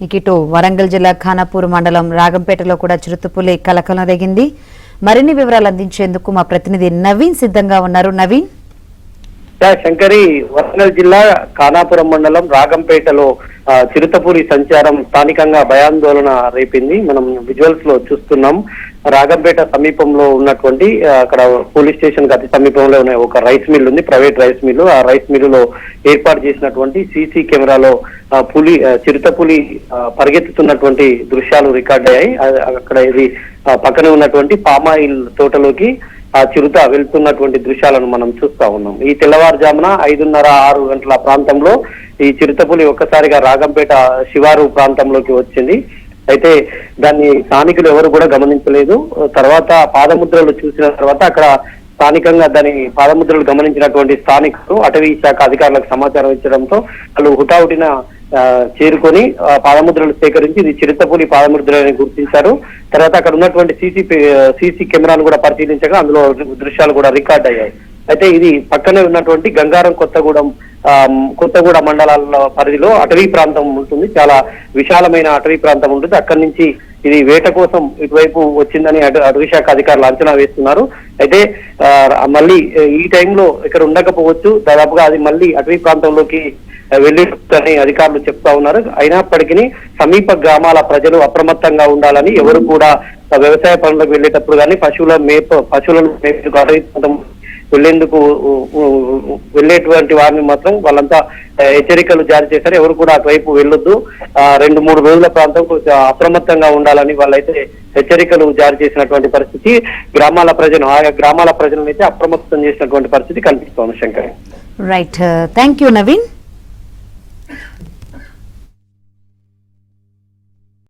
ఇటు వరంగల్ జిల్లా ఖానాపూర్ మండలం రాగంపేటలో కూడా చిరుతపులి కలకలం రేగింది. మరిన్ని వివరాలు అందించేందుకు మా ప్రతినిధి నవీన్ సిద్ధంగా ఉన్నారు. నవీన్, శంకరి, వరంగల్ జిల్లా ఖానాపురం మండలం రాగంపేటలో చిరుతపులి సంచారం స్థానికంగా భయాందోళన రేపింది. మనం విజువల్స్ లో చూస్తున్నాం. రాగంపేట సమీపంలో ఉన్నటువంటి అక్కడ పోలీస్ స్టేషన్ కి అతి సమీపంలో ఉన్న ఒక రైస్ మిల్ ఉంది, ప్రైవేట్ రైస్ మిల్. ఆ రైస్ మిల్లులో ఏర్పాటు చేసినటువంటి సీసీ కెమెరాలో చిరుతపులి పరిగెత్తుతున్నటువంటి దృశ్యాలు రికార్డ్ అయ్యాయి. అక్కడ ఇది పక్కనే ఉన్నటువంటి పామాయిల్ తోటలోకి ఆ చిరుత వెళ్తున్నటువంటి దృశ్యాలను మనం చూస్తా ఉన్నాం. ఈ తెల్లవారుజామున 5:30-6 గంటల ప్రాంతంలో ఈ చిరుతపులి ఒక్కసారిగా రాగంపేట శివారు ప్రాంతంలోకి వచ్చింది. అయితే దాన్ని స్థానికులు ఎవరు కూడా గమనించలేదు. తర్వాత పాదముద్రలు చూసిన తర్వాత అక్కడ స్థానికంగా దాని పాదముద్రలు గమనించినటువంటి స్థానికులు అటవీ శాఖ అధికారులకు సమాచారం ఇచ్చడంతో వాళ్ళు హుటాహుటిన చేరుకొని పాదముద్రలు సేకరించి ఇది చిరుతపులి పాదముద్రలని గుర్తించారు. తర్వాత అక్కడ ఉన్నటువంటి సీసీ కెమెరాను కూడా పరిశీలించగా అందులో దృశ్యాలు కూడా రికార్డ్ అయ్యాయి. అయితే ఇది పక్కనే ఉన్నటువంటి గంగారం కొత్తగూడ మండలాల పరిధిలో అటవీ ప్రాంతం ఉంటుంది. చాలా విశాలమైన అటవీ ప్రాంతం ఉంటుంది. అక్కడి నుంచి ఇది వేట కోసం ఇటువైపు వచ్చిందని అటవీ శాఖ అధికారులు అంచనా వేస్తున్నారు. అయితే మళ్ళీ ఈ టైంలో ఇక్కడ ఉండకపోవచ్చు, దాదాపుగా అది మళ్ళీ అటవీ ప్రాంతంలోకి వెళ్ళిని అధికారులు చెప్తా ఉన్నారు. అయినప్పటికీ సమీప గ్రామాల ప్రజలు అప్రమత్తంగా ఉండాలని, ఎవరు కూడా వ్యవసాయ పనులకు వెళ్ళేటప్పుడు కానీ పశువులను అటవీ ప్రాంతం వెళ్ళేటువంటి వారిని మాత్రం వాళ్ళంతా హెచ్చరికలు జారీ చేశారు. ఎవరు కూడా అటువైపు వెళ్ళొద్దు, 2-3 రోజుల ప్రాంతం అప్రమత్తంగా ఉండాలని వాళ్ళైతే హెచ్చరికలు జారీ చేసినటువంటి పరిస్థితి. ఆయా గ్రామాల ప్రజలను అయితే అప్రమత్తం చేసినటువంటి పరిస్థితి కనిపిస్తోంది. Shankar, right, thank you Naveen.